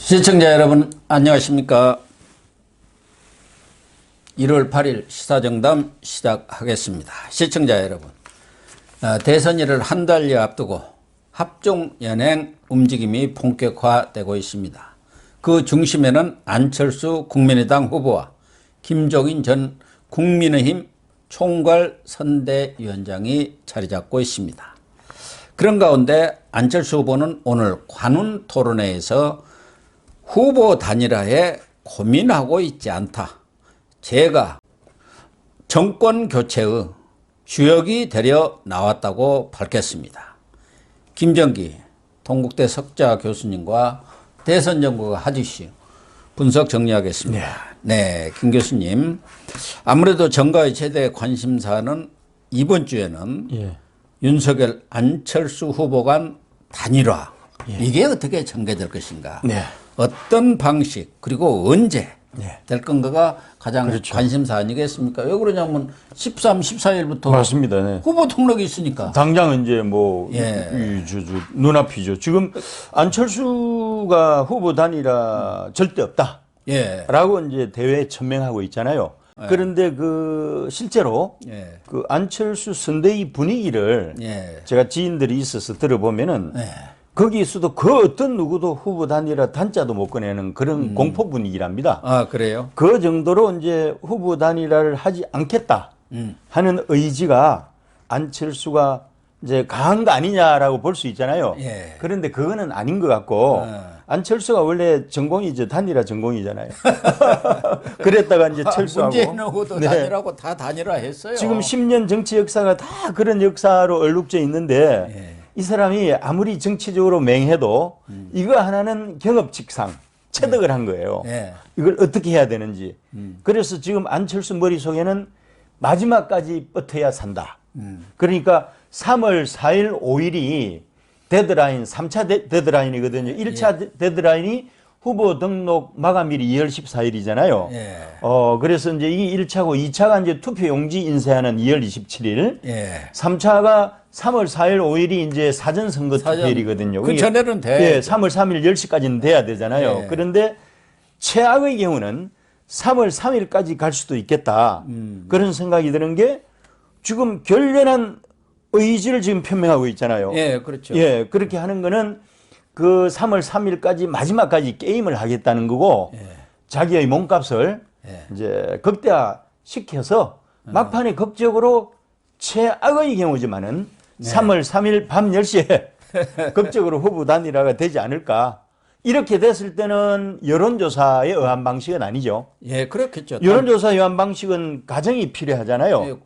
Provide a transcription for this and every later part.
시청자 여러분 안녕하십니까. 1월 8일 시사정담 시작하겠습니다. 시청자 여러분, 대선일을 한 달여 앞두고 합종연행 움직임이 본격화되고 있습니다. 그 중심에는 안철수 국민의당 후보와 김종인 전 국민의힘 총괄선대위원장이 자리 잡고 있습니다. 그런 가운데 안철수 후보는 오늘 관훈 토론회에서 후보 단일화에 고민하고 있지 않다. 제가 정권 교체의 주역이 되려 나왔다고 밝혔습니다. 김정기 동국대 석좌 교수님과 대선 정보가 하주시 분석 정리하겠습니다. 네, 김 교수님. 아무래도 정가의 최대 관심사는 이번 주에는 윤석열 안철수 후보 간 단일화. 이게 어떻게 전개될 것인가. 어떤 방식 그리고 언제 될 건가가 가장 관심사 아니겠습니까? 왜 그러냐면 13, 14일부터 맞습니다. 후보 등록이 있으니까. 당장 이제 뭐 눈앞이죠. 지금 안철수가 후보 단일화 절대 없다. 라고 이제 대회에 천명하고 있잖아요. 그런데 그 실제로 그 안철수 선대위 분위기를 제가 지인들이 있어서 들어보면은 거기에서도 그 어떤 누구도 후보 단일화 단자도 못 꺼내는 그런 공포 분위기랍니다. 아, 그래요? 그 정도로 이제 후보 단일화를 하지 않겠다 하는 의지가 안철수가 이제 강한 거 아니냐라고 볼 수 있잖아요. 그런데 그거는 아닌 것 같고 안철수가 원래 전공이 이제 단일화 전공이잖아요. 그랬다가 이제 철수하고. 문재인 후보도 단일화하고 다 단일화했어요. 지금 10년 정치 역사가 다 그런 역사로 얼룩져 있는데 이 사람이 아무리 정치적으로 맹해도 이거 하나는 경업직상 체득을 한 거예요. 이걸 어떻게 해야 되는지. 그래서 지금 안철수 머릿속에는 마지막까지 버텨야 산다. 그러니까 3월 4일, 5일이 데드라인, 3차 데드라인이거든요. 1차 데드라인이 후보 등록 마감일이 2월 14일이잖아요. 그래서 이제 이게 1차고 2차가 이제 투표 용지 인쇄하는 2월 27일. 3차가 3월 4일, 5일이 이제 사전선거 투표일이거든요. 그 전에는 돼. 3월 3일 10시까지는 돼야 되잖아요. 그런데 최악의 경우는 3월 3일까지 갈 수도 있겠다. 그런 생각이 드는 게 지금 결연한 의지를 지금 표명하고 있잖아요. 그렇죠. 그렇게 하는 거는 그 3월 3일까지 마지막까지 게임을 하겠다는 거고 자기의 몸값을 이제 극대화 시켜서 막판에 극적으로 최악의 경우지만은 3월 3일 밤 10시에 극적으로 후보 단일화가 되지 않을까. 이렇게 됐을 때는 여론조사에 의한 방식은 아니죠. 그렇겠죠. 여론조사에 의한 방식은 과정이 필요하잖아요.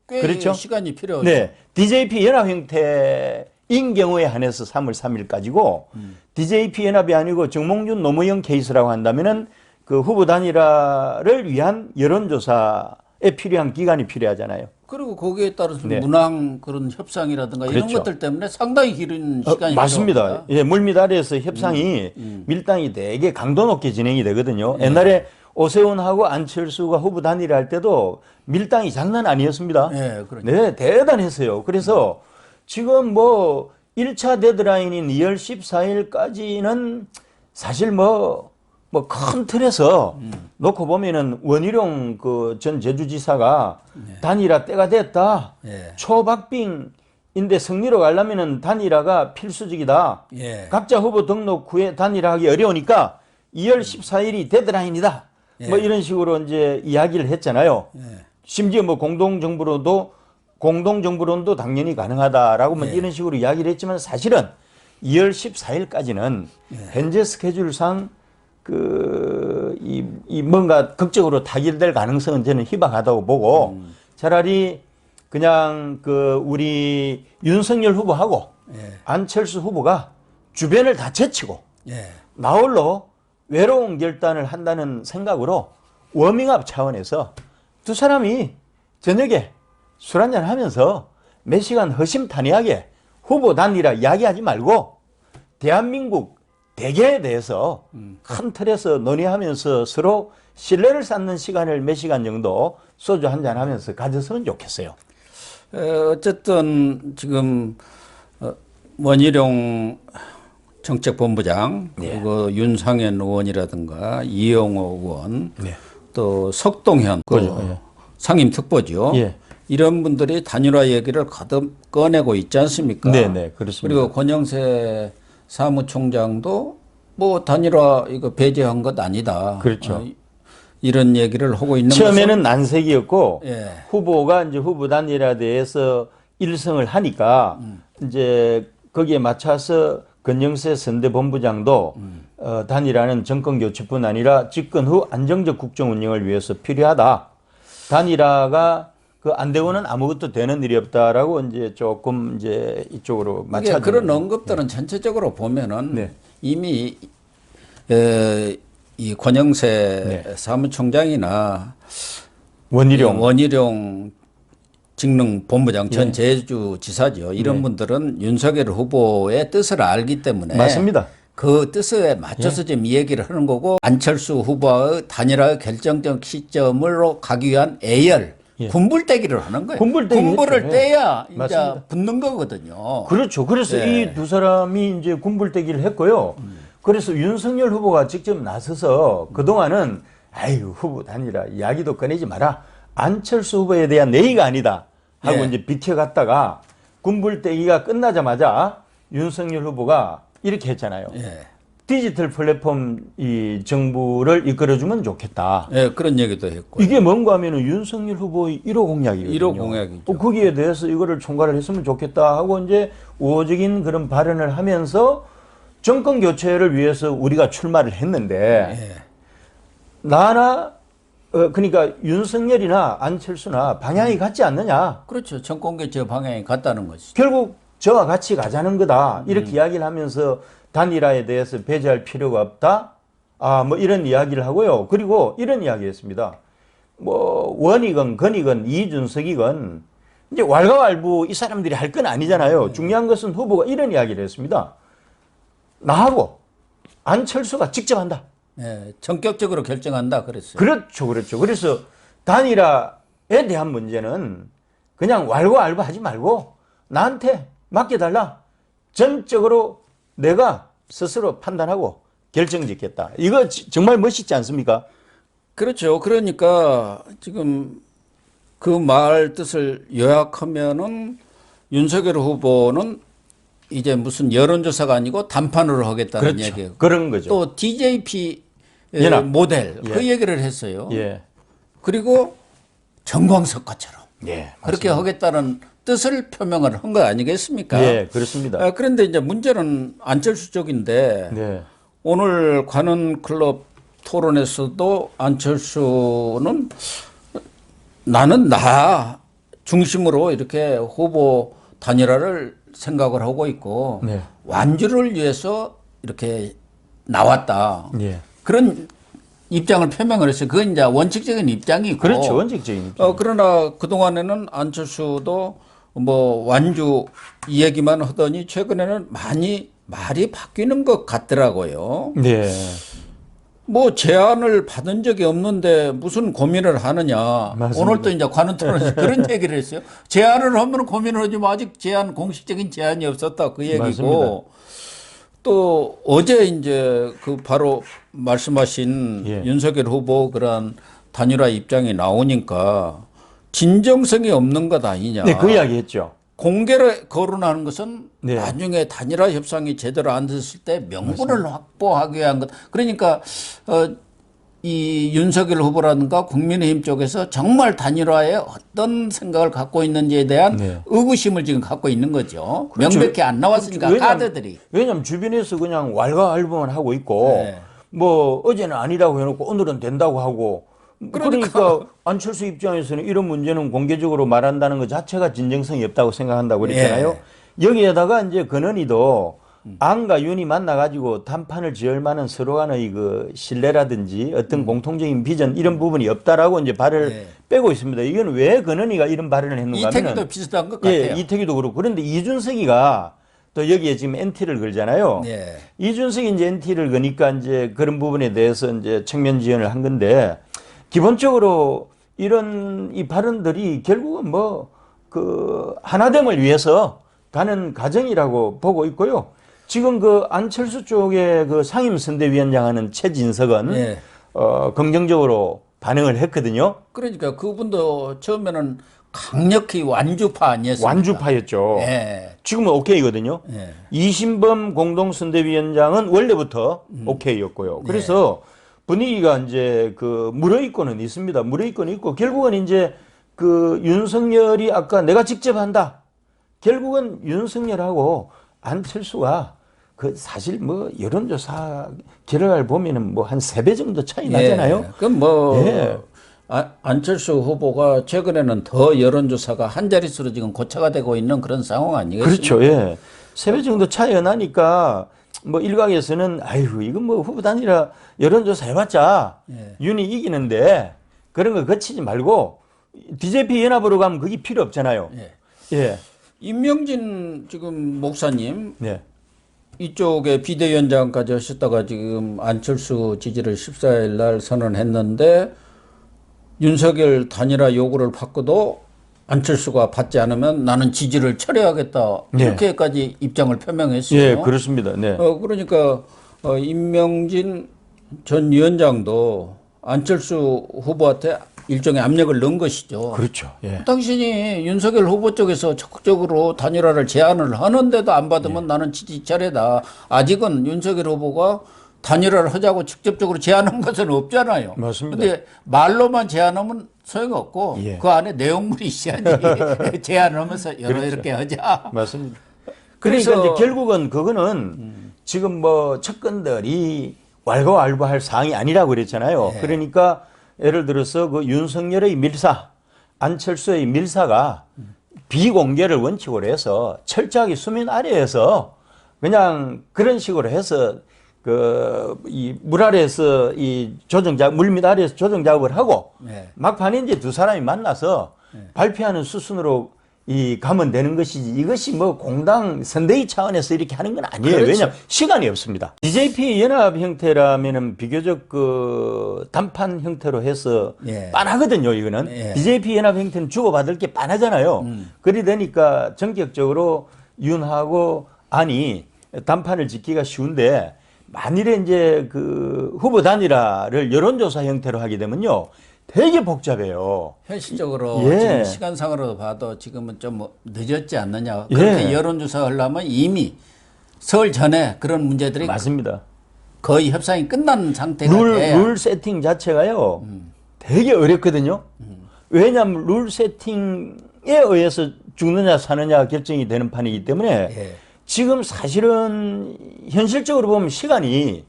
꽤 그렇죠? 시간이 필요하죠. DJP 연합 형태인 경우에 한해서 3월 3일까지고 DJP 연합이 아니고 정몽준 노무현 케이스라고 한다면은 그 후보 단일화를 위한 여론조사에 필요한 기간이 필요하잖아요. 그리고 거기에 따라서 문항 그런 협상이라든가 이런 것들 때문에 상당히 긴 시간이 맞습니다. 필요합니다. 물밑 아래에서 협상이 밀당이 되게 강도 높게 진행이 되거든요. 옛날에 오세훈하고 안철수가 후보 단일화 할 때도 밀당이 장난 아니었습니다. 그렇죠. 대단했어요. 그래서 지금 뭐 1차 데드라인인 2월 14일까지는 사실 뭐 큰 틀에서 놓고 보면은 원희룡 그 전 제주지사가 단일화 때가 됐다. 초박빙인데 승리로 가려면은 단일화가 필수적이다. 각자 후보 등록 후에 단일화하기 어려우니까 2월 14일이 데드라인이다. 뭐 이런 식으로 이제 이야기를 했잖아요. 심지어 뭐 공동정부론도 당연히 가능하다라고 뭐 이런 식으로 이야기를 했지만 사실은 2월 14일까지는 현재 스케줄상 이 뭔가 극적으로 타결될 가능성은 저는 희박하다고 보고 차라리 그냥 우리 윤석열 후보하고 안철수 후보가 주변을 다 제치고 나홀로 외로운 결단을 한다는 생각으로 워밍업 차원에서 두 사람이 저녁에 술 한잔 하면서 몇 시간 허심탄회하게 후보 단일화 이야기하지 말고 대한민국 대계에 대해서 큰 틀에서 논의하면서 서로 신뢰를 쌓는 시간을 몇 시간 정도 소주 한잔 하면서 가졌으면 좋겠어요. 어쨌든 지금 원희룡 정책본부장, 예. 그리고 윤상현 의원이라든가 이영호 의원, 네. 또 석동현 그죠. 그 예. 상임특보죠. 예. 이런 분들이 단일화 얘기를 거듭 꺼내고 있지 않습니까? 네, 그렇습니다. 그리고 권영세 사무총장도 뭐 단일화 이거 배제한 것 아니다. 그렇죠. 이런 얘기를 하고 있는 처음에는 난색이었고 예. 후보가 이제 후보 단일화에 대해서 일성을 하니까 이제 거기에 맞춰서 권영세 선대본부장도 단일화는 정권 교체뿐 아니라 집권 후 안정적 국정 운영을 위해서 필요하다. 단일화가 그 안 되고는 아무것도 되는 일이 없다라고 이제 조금 이제 이쪽으로 맞춰. 그런 언급들은 전체적으로 보면은 네. 이미 이 권영세 네. 사무총장이나 원희룡 직능 본부장 전 예. 제주지사죠. 이런 네. 분들은 윤석열 후보의 뜻을 알기 때문에 맞습니다. 그 뜻에 맞춰서 지금 이 얘기를 하는 거고 안철수 후보의 단일화의 결정적 시점으로 가기 위한 애열, 군불대기를 하는 거예요. 군불을 했죠. 떼야 이제 맞습니다. 붙는 거거든요. 그렇죠. 그래서 이 두 사람이 이제 군불대기를 했고요. 그래서 윤석열 후보가 직접 나서서 그동안은 아유 후보 단일화 이야기도 꺼내지 마라. 안철수 후보에 대한 내의가 아니다 하고 이제 비켜갔다가 군불대기가 끝나자마자 윤석열 후보가 이렇게 했잖아요. 디지털 플랫폼 이 정부를 이끌어주면 좋겠다. 그런 얘기도 했고. 이게 뭔가 하면은 윤석열 후보의 1호 공약이거든요. 1호 공약이죠. 거기에 대해서 이거를 총괄을 했으면 좋겠다 하고 이제 우호적인 그런 발언을 하면서 정권 교체를 위해서 우리가 출마를 했는데 그러니까 윤석열이나 안철수나 방향이 같지 않느냐. 그렇죠. 정권 교체 방향이 같다는 거지. 결국 저와 같이 가자는 거다. 이렇게 이야기를 하면서 단일화에 대해서 배제할 필요가 없다. 뭐 이런 이야기를 하고요. 그리고 이런 이야기 했습니다. 뭐 원이건 건이건 이준석이건 이제 왈가왈부 이 사람들이 할 건 아니잖아요. 중요한 것은 후보가 이런 이야기를 했습니다. 나하고 안철수가 직접 한다. 전격적으로 결정한다 그랬어요. 그렇죠. 그래서 단일화에 대한 문제는 그냥 왈가왈부 하지 말고 나한테 맡겨달라. 전적으로 내가 스스로 판단하고 결정짓겠다. 이거 정말 멋있지 않습니까? 그렇죠. 그러니까 지금 그 말 뜻을 요약하면은 윤석열 후보는 이제 무슨 여론조사가 아니고 단판으로 하겠다는 그렇죠. 얘기예요. 그런 거죠. 또 DJP 연합. 모델 그 얘기를 했어요. 예. 그리고 정광석과처럼 예. 그렇게 하겠다는 뜻을 표명을 한 거 아니겠습니까? 예, 그렇습니다. 그런데 이제 문제는 안철수 쪽인데 네. 오늘 관훈 클럽 토론에서도 안철수는 나는 나 중심으로 이렇게 후보 단일화를 생각을 하고 있고 네. 완주를 위해서 이렇게 나왔다. 예. 그런 입장을 표명을 했어요. 그건 이제 원칙적인 입장이고. 그렇죠. 원칙적인 입장. 그러나 그동안에는 안철수도 뭐 완주 이 얘기만 하더니 최근에는 많이 말이 바뀌는 것 같더라고요. 네. 뭐 제안을 받은 적이 없는데 무슨 고민을 하느냐. 맞습니다. 오늘도 이제 관훈 토론에서 그런 얘기를 했어요. 제안을 하면 고민을 하지 뭐 아직 공식적인 제안이 없었다 그 얘기고. 맞습니다. 또 어제 이제 그 바로 말씀하신 윤석열 후보 그런 단일화 입장이 나오니까 진정성이 없는 것 아니냐. 네, 그 이야기 했죠. 공개를 거론하는 것은 나중에 단일화 협상이 제대로 안 됐을 때 명분을 확보하기 위한 것. 그러니까 이 윤석열 후보라든가 국민의힘 쪽에서 정말 단일화에 어떤 생각을 갖고 있는지에 대한 의구심을 지금 갖고 있는 거죠. 그렇죠. 명백히 안 나왔으니까 카드들이. 왜냐하면 주변에서 그냥 왈가왈부만 하고 있고 뭐 어제는 아니라고 해놓고 오늘은 된다고 하고 그러니까 안철수 입장에서는 이런 문제는 공개적으로 말한다는 것 자체가 진정성이 없다고 생각한다고 그랬잖아요. 여기에다가 이제 근원이도 안과 윤이 만나가지고 단판을 지을 만한 서로 간의 그 신뢰라든지 어떤 공통적인 비전 이런 부분이 없다라고 이제 발을 빼고 있습니다. 이건 왜 근원이가 이런 발언을 했는가 하면 이태기도 비슷한 것 같아요. 이태기도 그렇고 그런데 이준석이가 또 여기에 지금 NT를 걸잖아요. 이준석이 이제 NT를 거니까 이제 그런 부분에 대해서 이제 측면 지원을 한 건데 기본적으로 이런 이 발언들이 결국은 뭐 그 하나됨을 위해서 가는 과정이라고 보고 있고요. 지금 그 안철수 쪽에 그 상임선대위원장 하는 최진석은 예. 긍정적으로 반응을 했거든요. 그러니까 그분도 처음에는 강력히 완주파 아니었습니까? 완주파였죠. 예. 지금은 오케이거든요. 예. 이신범 공동선대위원장은 원래부터 오케이였고요. 그래서 분위기가 이제 그 물어있고는 있습니다. 물어있고는 있고 결국은 이제 그 윤석열이 아까 내가 직접 한다. 결국은 윤석열하고 안철수가 그 사실 뭐 여론조사 결과를 보면은 뭐 한 3배 정도 차이 나잖아요. 예. 그럼 뭐 예. 안철수 후보가 최근에는 더 여론조사가 한 자릿수로 지금 고차가 되고 있는 그런 상황 아니겠습니까? 그렇죠. 예. 3배 정도 차이가 나니까 뭐 일각에서는 아이고 이건 뭐 후보 단일화 여론조사 해봤자 윤이 이기는데 그런 거 거치지 말고 DJP 연합으로 가면 그게 필요 없잖아요. 예. 예. 임명진 지금 목사님 네. 이쪽에 비대위원장까지 하셨다가 지금 안철수 지지를 14일 날 선언했는데 윤석열 단일화 요구를 받고도 안철수가 받지 않으면 나는 지지를 철회하겠다 네. 이렇게까지 입장을 표명했어요. 예, 그렇습니다. 네. 그러니까 임명진 전 위원장도 안철수 후보한테 일종의 압력을 넣은 것이죠. 그렇죠. 예. 당신이 윤석열 후보 쪽에서 적극적으로 단일화를 제안을 하는데도 안 받으면 나는 지지 철회다. 아직은 윤석열 후보가 단일화를 하자고 직접적으로 제안한 것은 없잖아요. 맞습니다. 근데 말로만 제안하면 소용없고 예. 그 안에 내용물이 있어야지 제안하면서 이렇게 하자. 맞습니다. 그래서 그러니까 이제 결국은 그거는 지금 뭐 측근들이 왈가왈부할 사항이 아니라고 그랬잖아요. 네. 그러니까 예를 들어서 그 윤석열의 밀사, 안철수의 밀사가 비공개를 원칙으로 해서 철저하게 수면 아래에서 그냥 그런 식으로 해서 그 이 물 아래에서 이 조정작 물 밑 아래에서 조정 작업을 하고 네. 막판에 이제 두 사람이 만나서 발표하는 수순으로 이 가면 되는 것이지 이것이 뭐 공당 선대위 차원에서 이렇게 하는 건 아니에요. 그렇죠. 왜냐하면 시간이 없습니다. DJP 연합 형태라면은 비교적 그 단판 형태로 해서 예. 빤하거든요. 이거는 예. DJP 연합 형태는 주고받을 게 빤하잖아요. 그리 되니까 전격적으로 윤하고 안이 단판을 짓기가 쉬운데 만일에 이제 그 후보 단일화를 여론조사 형태로 하게 되면요. 되게 복잡해요. 현실적으로 예. 지금 시간상으로 봐도 지금은 좀 늦었지 않느냐. 그렇게 예. 여론조사 하려면 이미 설 전에 그런 문제들이 맞습니다. 거의 협상이 끝난 상태가 돼야. 룰 세팅 자체가요. 되게 어렵거든요. 왜냐하면 룰 세팅에 의해서 죽느냐 사느냐 결정이 되는 판이기 때문에 예. 지금 사실은 현실적으로 보면 시간이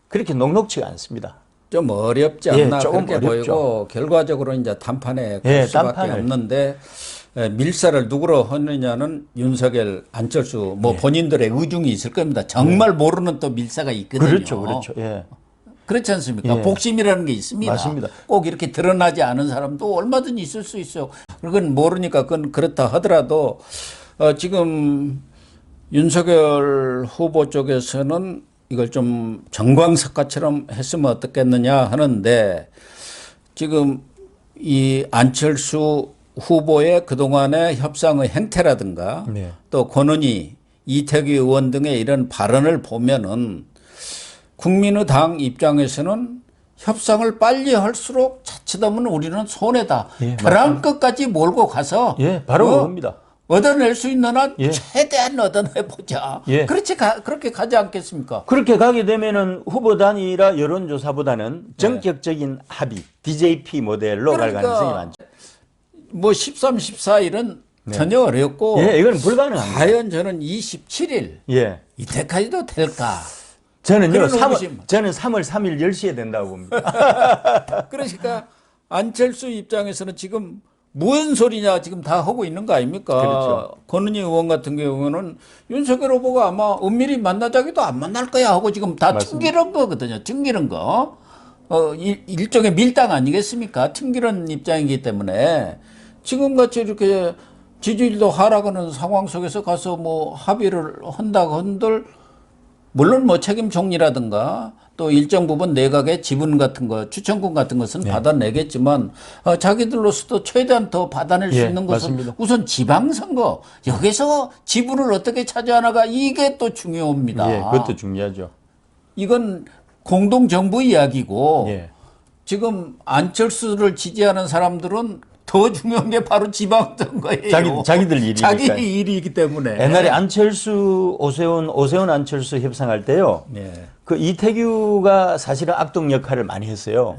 그렇게 녹록지가 않습니다. 좀 어렵지 예, 않나 조금 그렇게 어렵죠. 보이고 결과적으로 이제 단판에 갈 예, 수밖에 단판을. 없는데 밀사를 누구로 하느냐는 윤석열, 안철수 뭐 본인들의 의중이 있을 겁니다. 정말 모르는 또 밀사가 있거든요. 그렇죠, 그렇죠. 예. 그렇지 않습니까? 예. 복심이라는 게 있습니다. 맞습니다. 꼭 이렇게 드러나지 않은 사람도 얼마든지 있을 수 있어요. 그건 모르니까 그건 그렇다 하더라도 지금 윤석열 후보 쪽에서는 이걸 좀 정광석화처럼 했으면 어떻겠느냐 하는데 지금 이 안철수 후보의 그동안의 협상의 행태라든가 네. 또 권은희, 이태규 의원 등의 이런 발언을 보면은 국민의당 입장에서는 협상을 빨리 할수록 자칫하면 우리는 손해다. 예, 벼랑 끝까지 몰고 가서 예, 바로 그겁니다. 얻어낼 수 있는 한 예. 최대한 얻어내보자. 예. 그렇게 가지 않겠습니까? 그렇게 가게 되면은 후보 단위라 여론조사보다는 전격적인 합의, DJP 모델로 갈 그러니까 가능성이 많죠. 뭐 13, 14일은 전혀 어렵고 예, 이건 불가능합니다. 과연 저는 27일 예. 이때까지도 될까? 저는요, 그런 의구심. 저는 3월 3일 10시에 된다고 봅니다. 그러니까 안철수 입장에서는 지금 무슨 소리냐 지금 다 하고 있는 거 아닙니까? 그렇죠. 권은희 의원 같은 경우는 윤석열 후보가 아마 은밀히 만나자기도 안 만날 거야 하고 지금 다 튕기는 거거든요. 튕기는 거. 일종의 밀당 아니겠습니까? 튕기는 입장이기 때문에 지금같이 이렇게 지지율도 하락하는 상황 속에서 가서 뭐 합의를 한다고 한들 물론 뭐 책임 총리라든가 또 일정 부분 내각의 지분 같은 거, 추천권 같은 것은 받아내겠지만 자기들로서도 최대한 더 받아낼 수 있는 것은 맞습니다. 우선 지방선거 여기서 지분을 어떻게 차지하나가 이게 또 중요합니다. 예, 그것도 중요하죠. 이건 공동정부 이야기고 예. 지금 안철수를 지지하는 사람들은 더 중요한 게 바로 지방선거예요. 자기들 일이니까. 자기 일이기 때문에. 옛날에 안철수, 오세훈 안철수 협상할 때요. 그 이태규가 사실은 악동 역할을 많이 했어요.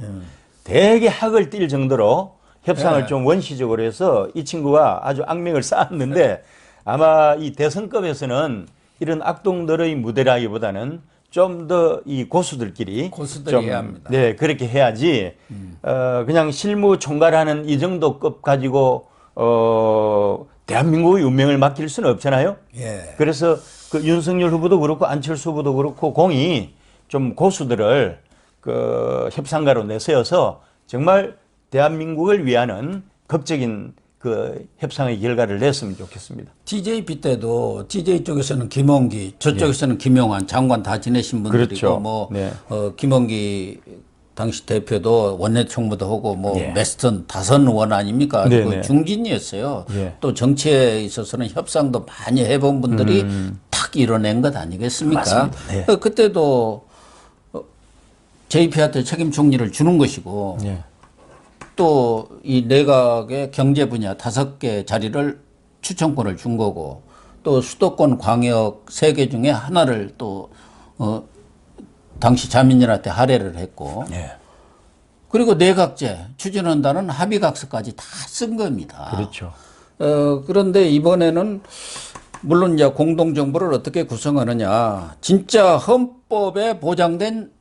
되게 학을 띨 정도로 협상을 좀 원시적으로 해서 이 친구가 아주 악명을 쌓았는데 아마 이 대선급에서는 이런 악동들의 무대라기보다는 좀 더 이 고수들끼리 고수들이 해야 합니다. 네, 그렇게 해야지 그냥 실무 총괄하는 이 정도 급 가지고 대한민국의 운명을 맡길 수는 없잖아요. 예. 그래서 그 윤석열 후보도 그렇고 안철수 후보도 그렇고 공이 좀 고수들을 그 협상가로 내세워서 정말 대한민국을 위하는 극적인 그 협상의 결과를 냈으면 좋겠습니다. TJP 때도 TJ 쪽에서는 김원기, 저쪽에서는 김용환 장관 다 지내신 분들이고 그렇죠. 뭐 네. 김원기 당시 대표도 원내 총무도 하고 뭐 예. 메스턴 다선 의원 아닙니까? 네네. 그 중진이었어요. 예. 또 정치에 있어서는 협상도 많이 해본 분들이 탁 이뤄낸 것 아니겠습니까? 맞습니다. 네. 그때도 JP한테 책임 총리를 주는 것이고 예. 또 이 내각의 경제 분야 5개 자리를 추천권을 준 거고 또 수도권 광역 3개 중에 하나를 또 당시 자민련한테 할애를 했고 예. 그리고 내각제 추진한다는 합의각서까지 다 쓴 겁니다. 그렇죠. 그런데 이번에는 물론 이제 공동정부를 어떻게 구성하느냐 진짜 헌법에 보장된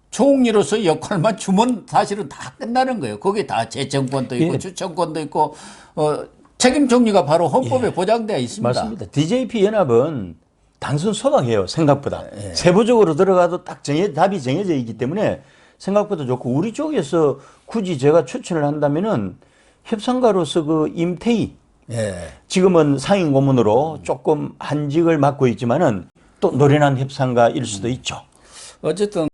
총리로서 역할만 주면 사실은 다 끝나는 거예요. 거기에 다 재청권도 있고 예. 추천권도 있고 책임 총리가 바로 헌법에 보장되어 있습니다. 맞습니다. DJP 연합은 단순 소박해요. 생각보다. 세부적으로 들어가도 딱 답이 정해져 있기 때문에 생각보다 좋고 우리 쪽에서 굳이 제가 추천을 한다면은 협상가로서 그 임태희 예. 지금은 상임 고문으로 조금 한직을 맡고 있지만은 또 노련한 협상가일 수도 있죠. 어쨌든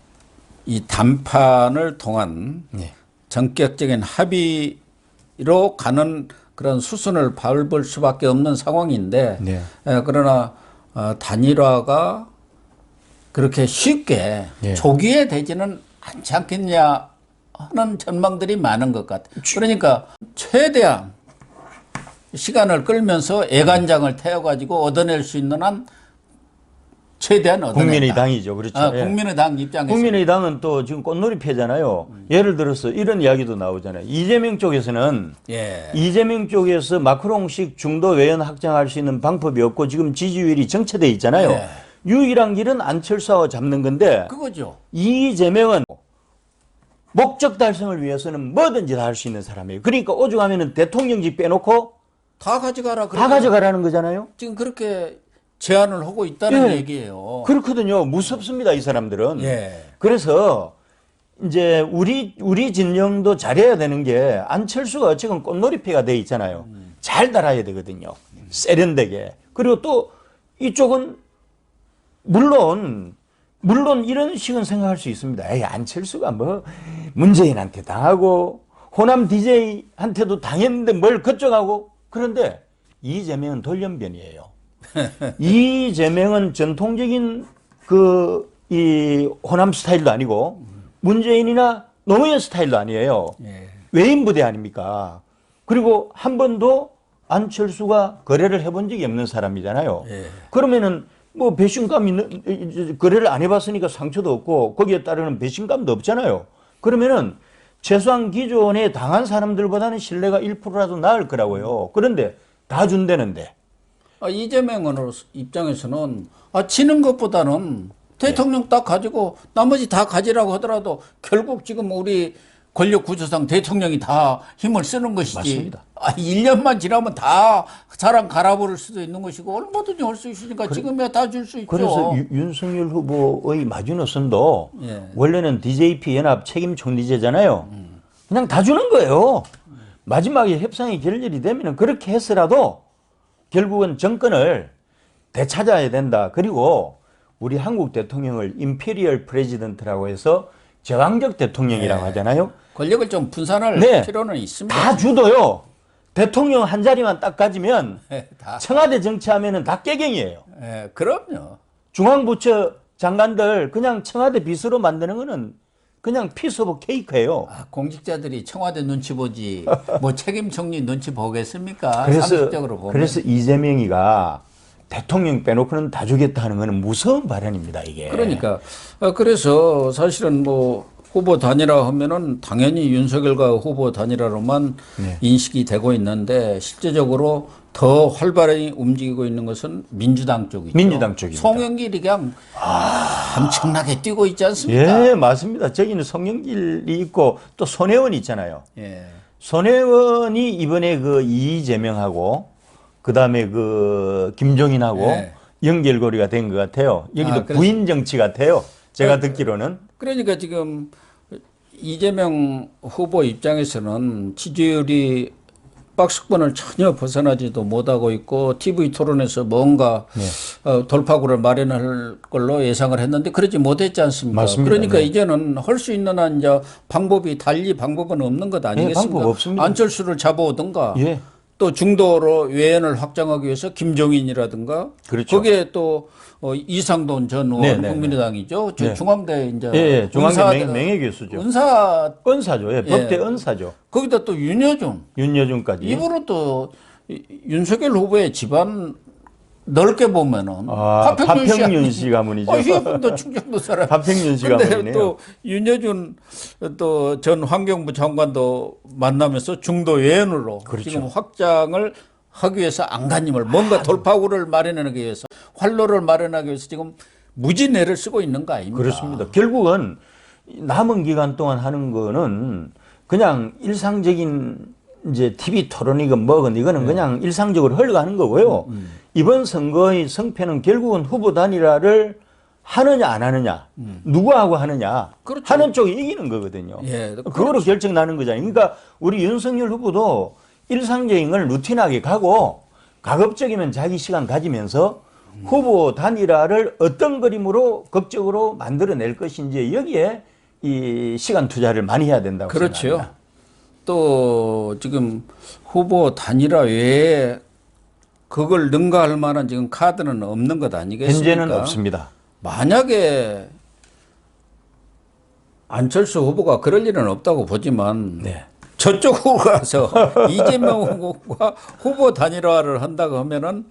이 담판을 통한 전격적인 합의로 가는 그런 수순을 밟을 수밖에 없는 상황인데 네. 그러나 단일화가 그렇게 쉽게 예. 조기에 되지는 않지 않겠냐 하는 전망들이 많은 것 같아요. 그러니까 최대한 시간을 끌면서 애간장을 태워가지고 얻어낼 수 있는 한 최대한 얻어낸다. 국민의당이죠. 그렇죠. 예. 국민의당 입장에서. 국민의당은 또 지금 꽃놀이패잖아요. 예를 들어서 이런 이야기도 나오잖아요. 이재명 쪽에서는 예. 이재명 쪽에서 마크롱식 중도 외연 확장할 수 있는 방법이 없고 지금 지지율이 정체돼 있잖아요. 예. 유일한 길은 안철수와 잡는 건데 그거죠. 이재명은 목적 달성을 위해서는 뭐든지 다 할 수 있는 사람이에요. 그러니까 오죽하면 대통령직 빼놓고 다 가져가라. 다 가져가라는 거잖아요. 지금 그렇게 제안을 하고 있다는 예. 얘기예요. 그렇거든요. 무섭습니다, 이 사람들은. 예. 그래서 이제 우리 진영도 잘해야 되는 게 안철수가 지금 꽃놀이패가 돼 있잖아요. 잘 달아야 되거든요. 세련되게. 그리고 또 이쪽은 물론 이런 식은 생각할 수 있습니다. 에이, 안철수가 뭐 문재인한테 당하고 호남 DJ한테도 당했는데 뭘 그쪽하고. 그런데 이재명은 돌연변이에요. 이재명은 전통적인 이 호남 스타일도 아니고 문재인이나 노무현 스타일도 아니에요. 예. 외인 부대 아닙니까? 그리고 한 번도 안철수가 거래를 해본 적이 없는 사람이잖아요. 예. 그러면은 뭐 배신감이 거래를 안 해봤으니까 상처도 없고 거기에 따르는 배신감도 없잖아요. 그러면은 최소한 기존에 당한 사람들보다는 신뢰가 1%라도 나을 거라고요. 그런데 다 준다는데. 이재명 입장에서는 지는 것보다는 대통령 딱 가지고 나머지 다 가지라고 하더라도 결국 지금 우리 권력 구조상 대통령이 다 힘을 쓰는 것이지. 맞습니다. 1년만 지나면 다 사람 갈아버릴 수도 있는 것이고 얼마든지 할 수 있으니까 지금이야 다 줄 수 있죠. 그래서 윤석열 후보의 마지노선도 예. 원래는 DJP 연합 책임 총리제잖아요. 그냥 다 주는 거예요. 마지막에 협상이 결렬이 되면 그렇게 해서라도 결국은 정권을 되찾아야 된다. 그리고 우리 한국 대통령을 임페리얼 프레지던트라고 해서 제왕적 대통령이라고 하잖아요. 권력을 좀 분산할 네. 필요는 있습니다. 다 주도요. 대통령 한 자리만 딱 가지면 청와대 정치하면은 다 깨갱이에요. 그럼요. 중앙부처 장관들 그냥 청와대 비서로 만드는 거는 그냥 피스 오브 케이크예요. 공직자들이 청와대 눈치 보지 뭐 책임 총리 눈치 보겠습니까? 상식적으로 보면. 그래서 이재명이가 대통령 빼놓고는 다 주겠다 하는 거는 무서운 발언입니다, 이게. 그러니까 그래서 사실은 뭐 후보 단일화 하면은 당연히 윤석열과 후보 단일화로만 인식이 되고 있는데 실제적으로 더 활발히 움직이고 있는 것은 민주당 쪽이죠. 민주당 쪽입니다. 송영길이 그냥 엄청나게 뛰고 있지 않습니까? 예, 맞습니다. 저기는 송영길이 있고 또 손혜원이 있잖아요. 예. 손혜원이 이번에 그 이재명하고 그다음에 그 김종인하고 연결고리가 된 것 같아요. 여기도 부인 정치 같아요. 제가 듣기로는. 그러니까 지금 이재명 후보 입장에서는 지지율이 박스권을 전혀 벗어나지도 못하고 있고 TV 토론에서 뭔가 돌파구를 마련할 걸로 예상을 했는데 그러지 못했지 않습니까? 맞습니다. 그러니까 이제는 할 수 있는 한 이제 방법이 방법은 없는 것 아니겠습니까? 방법 없습니다. 안철수를 잡아오든가 또 중도로 외연을 확장하기 위해서 김종인이라든가 그렇죠. 거기에 또 이상돈 전 의원 국민의당이죠. 중앙대 이제 중앙대 명예교수죠. 은사죠. 법대 은사죠. 거기다 또 윤여준까지. 이분은 또 윤석열 후보의 집안 넓게 보면은 박평윤 씨 가문이죠. 이분도 충청도 사람. 박평윤 씨 가문이네요. 근데 또 윤여준 또 전 환경부 장관도 만나면서 중도 외연으로 지금 확장을 하기 위해서 안간힘을 뭔가 돌파구를 마련하기 위해서 활로를 마련하기 위해서 지금 무진애를 쓰고 있는 거 아닙니까? 그렇습니다. 결국은 남은 기간 동안 하는 거는 그냥 일상적인 이제 TV 토론이건 뭐건 이거는 그냥 일상적으로 흘러가는 거고요. 이번 선거의 성패는 결국은 후보 단일화를 하느냐 안 하느냐, 누구하고 하느냐, 하는 쪽이 이기는 거거든요. 그거로 결정 나는 거잖아요. 그러니까 우리 윤석열 후보도 일상적인 걸 루틴하게 가고 가급적이면 자기 시간 가지면서 후보 단일화를 어떤 그림으로 극적으로 만들어낼 것인지 여기에 이 시간 투자를 많이 해야 된다고 생각합니다. 또 지금 후보 단일화 외에 그걸 능가할 만한 지금 카드는 없는 것 아니겠습니까? 현재는 없습니다. 만약에 안철수 후보가 그럴 일은 없다고 보지만 저쪽으로 가서 이재명 후보가 후보 단일화를 한다고 하면은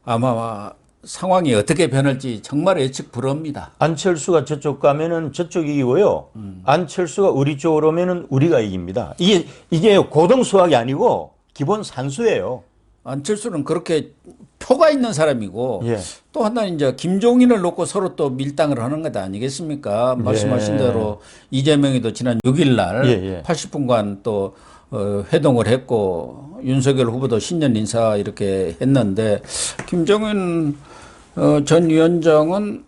아마 상황이 어떻게 변할지 정말 예측 불허입니다. 안철수가 저쪽 가면은 저쪽 이기고요. 안철수가 우리 쪽으로 오면은 우리가 이깁니다. 이게 고등 수학이 아니고 기본 산수예요. 안철수는 그렇게 표가 있는 사람이고 또 하나는 이제 김종인을 놓고 서로 또 밀당을 하는 것 아니겠습니까? 말씀하신 대로 이재명이도 지난 6일 날 80분간 또 회동을 했고 윤석열 후보도 신년 인사 이렇게 했는데 김종인 전 위원장은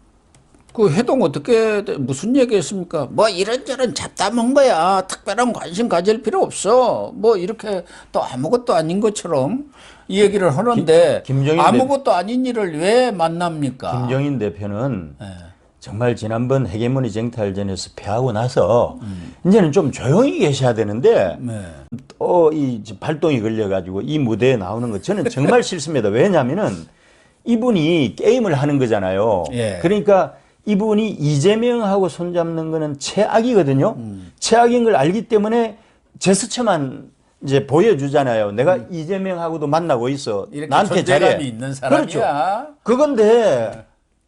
그 회동 어떻게 무슨 얘기했습니까? 뭐 이런저런 잡담한 거야. 특별한 관심 가질 필요 없어. 뭐 이렇게 또 아무것도 아닌 것처럼 이 얘기를 하는데 아무것도 아닌 일을 왜 만납니까? 김종인 대표는 정말 지난번 헤게모니 쟁탈전에서 패하고 나서 이제는 좀 조용히 계셔야 되는데 이 발동이 걸려가지고 이 무대에 나오는 거 저는 정말 싫습니다. 왜냐하면은 이분이 게임을 하는 거잖아요. 그러니까 이분이 이재명하고 손잡는 거는 최악이거든요. 최악인 걸 알기 때문에 제스처만 이제 보여주잖아요. 내가 이재명하고도 만나고 있어. 나한테 잘해. 있는 사람이야. 그렇죠. 그건데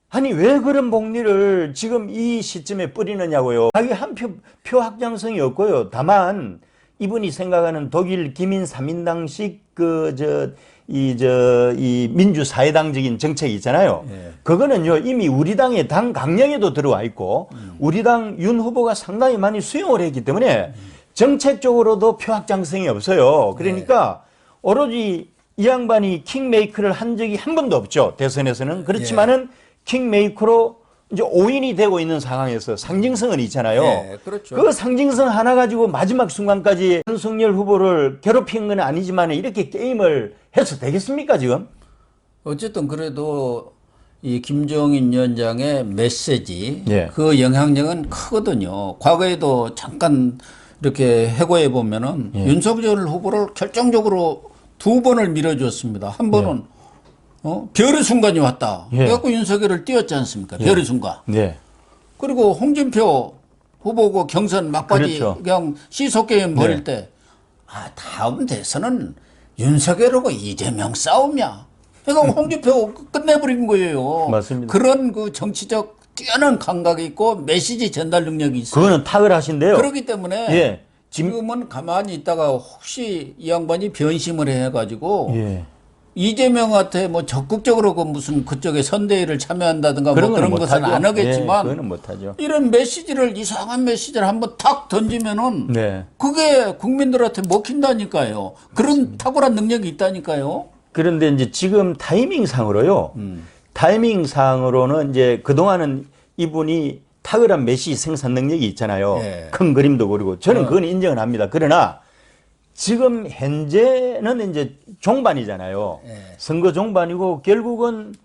아니 왜 그런 복리를 지금 이 시점에 뿌리느냐고요. 자기 한 표 확장성이 없고요. 다만 이분이 생각하는 독일 기민 3인당식 이 민주사회당적인 정책이 있잖아요. 그거는요 이미 우리 당의 당 강령에도 들어와 있고 우리 당 윤 후보가 상당히 많이 수용을 했기 때문에 정책적으로도 표 확장성이 없어요. 그러니까 오로지 이 양반이 킹메이커를 한 적이 한 번도 없죠. 대선에서는. 그렇지만은 킹메이커로 이제 5인이 되고 있는 상황에서 상징성은 있잖아요. 그렇죠. 그 상징성 하나 가지고 마지막 순간까지 윤석열 후보를 괴롭힌 건 아니지만 이렇게 게임을 해서 되겠습니까 지금? 어쨌든 그래도 이 김종인 위원장의 메시지 예. 그 영향력은 크거든요. 과거에도 잠깐 이렇게 해고해 보면은 윤석열 후보를 결정적으로 2번을 밀어줬습니다. 한 번은 별의 순간이 왔다. 그래갖고 윤석열을 띄웠지 않습니까? 별의 순간. 그리고 홍준표 후보고 경선 막바지 그렇죠. 그냥 시소게임 벌일 때 다음 대선은 윤석열하고 이재명 싸움이야. 그러니까 홍준표 끝내버린 거예요. 맞습니다. 그런 그 정치적 뛰어난 감각이 있고 메시지 전달 능력이 있어요. 그거는 탁월하신데요. 그렇기 때문에 지금은 가만히 있다가 혹시 이 양반이 변심을 해가지고 이재명한테 뭐 적극적으로 그 무슨 그쪽에 선대위를 참여한다든가 뭐 그런 것은 안 하겠지만 그거는 못하죠. 이런 메시지를 이상한 메시지를 한번 탁 던지면은 그게 국민들한테 먹힌다니까요. 그런 탁월한 능력이 있다니까요. 그런데 이제 지금 타이밍상으로요. 타이밍상으로는 이제 그동안은 이분이 탁월한 메시지 생산 능력이 있잖아요. 큰 그림도 그리고 저는 그건 인정을 합니다. 그러나 지금 현재는 이제 종반이잖아요. 선거 종반이고 결국은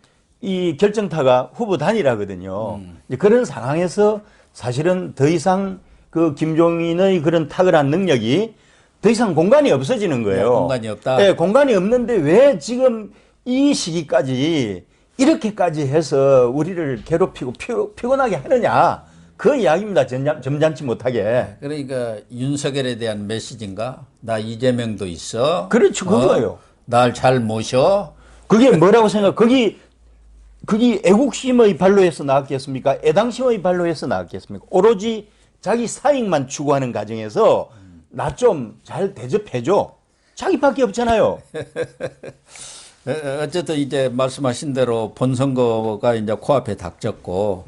이 결정타가 후보 단일화거든요. 이제 그런 상황에서 사실은 더 이상 그 김종인의 그런 탁월한 능력이 더 이상 공간이 없어지는 거예요. 공간이 없다. 네, 공간이 없는데 왜 지금 이 시기까지 이렇게까지 해서 우리를 괴롭히고 피곤하게 하느냐. 그 이야기입니다. 점잖지 못하게. 그러니까 윤석열에 대한 메시지인가? 나 이재명도 있어. 그렇죠. 그거예요. 날 잘 모셔. 그게 뭐라고 그게 애국심의 발로에서 나왔겠습니까? 애당심의 발로에서 나왔겠습니까? 오로지 자기 사익만 추구하는 과정에서 나 좀 잘 대접해줘. 자기밖에 없잖아요. 어쨌든 이제 말씀하신 대로 본선거가 이제 코앞에 닥쳤고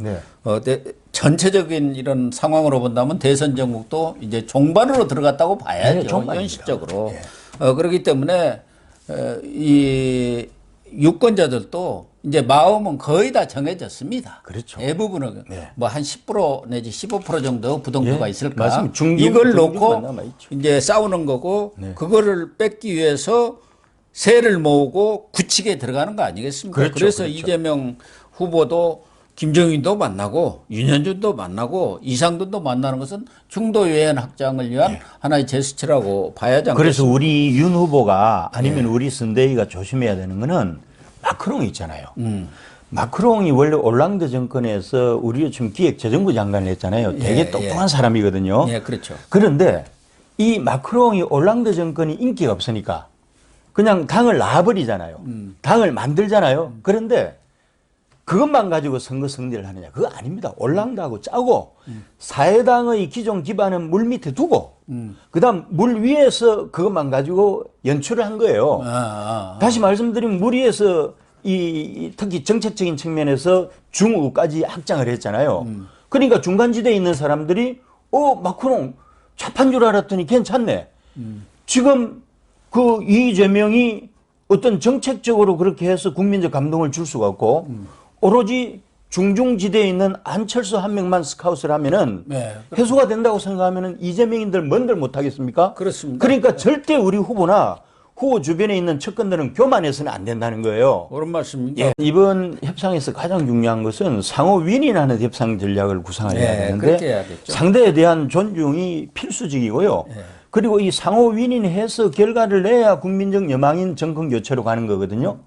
전체적인 이런 상황으로 본다면 대선 전국도 이제 종반으로 들어갔다고 봐야죠. 현실적으로. 그렇기 때문에 이 유권자들도 이제 마음은 거의 다 정해졌습니다. 그렇죠. 대부분은 뭐 한 10% 내지 15% 정도 부동표가 있을까. 맞습니다. 이걸 놓고 이제 싸우는 거고 그거를 뺏기 위해서 세를 모으고 굳히게 들어가는 거 아니겠습니까? 그래서 이재명 후보도 김종인도 만나고 윤현준도 만나고 이상돈도 만나는 것은 중도 유엔 확장을 위한 하나의 제스처라고 봐야지 않겠습니까? 그래서 우리 윤 후보가 아니면 우리 선대위가 조심해야 되는 거는 마크롱이 있잖아요. 마크롱이 원래 올랑드 정권에서 우리 지금 기획재정부 장관을 했잖아요. 되게 똑똑한 사람이거든요. 그렇죠. 그런데 이 마크롱이 올랑드 정권이 인기가 없으니까 그냥 당을 놔버리잖아요. 당을 만들잖아요. 그런데 그것만 가지고 선거 승리를 하느냐? 그거 아닙니다. 올랑드하고 짜고 사회당의 기존 기반은 물 밑에 두고 그다음 물 위에서 그것만 가지고 연출을 한 거예요. 다시 말씀드리면 물 위에서 특히 정책적인 측면에서 중우까지 확장을 했잖아요. 그러니까 중간지대에 있는 사람들이 마크롱 좌파인 줄 알았더니 괜찮네. 지금 그 이재명이 어떤 정책적으로 그렇게 해서 국민적 감동을 줄 수가 없고 오로지 중중지대에 있는 안철수 한 명만 스카웃을 하면은 해소가 된다고 생각하면은 이재명인들 뭔들 못하겠습니까? 그렇습니다. 그러니까 절대 우리 후보나 후보 주변에 있는 측근들은 교만해서는 안 된다는 거예요. 옳은 말씀입니다. 이번 협상에서 가장 중요한 것은 상호 윈윈하는 협상 전략을 구상을 해야 되는데 상대에 대한 존중이 필수적이고요. 그리고 이 상호 윈윈해서 결과를 내야 국민적 여망인 정권 교체로 가는 거거든요.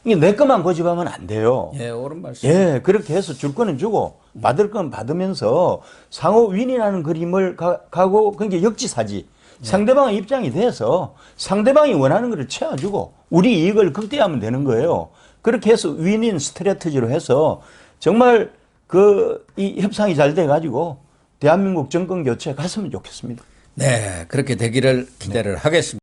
이게 내 것만 고집하면 안 돼요. 옳은 말씀. 그렇게 해서 줄 거는 주고 받을 건 받으면서 상호 윈윈하는 그림을 가고 그게 역지사지. 상대방의 입장이 돼서 상대방이 원하는 것을 채워주고 우리 이익을 극대화하면 되는 거예요. 그렇게 해서 윈윈 스트래티지로 해서 정말 이 협상이 잘 돼가지고 대한민국 정권 교체 갔으면 좋겠습니다. 그렇게 되기를 기대를 하겠습니다.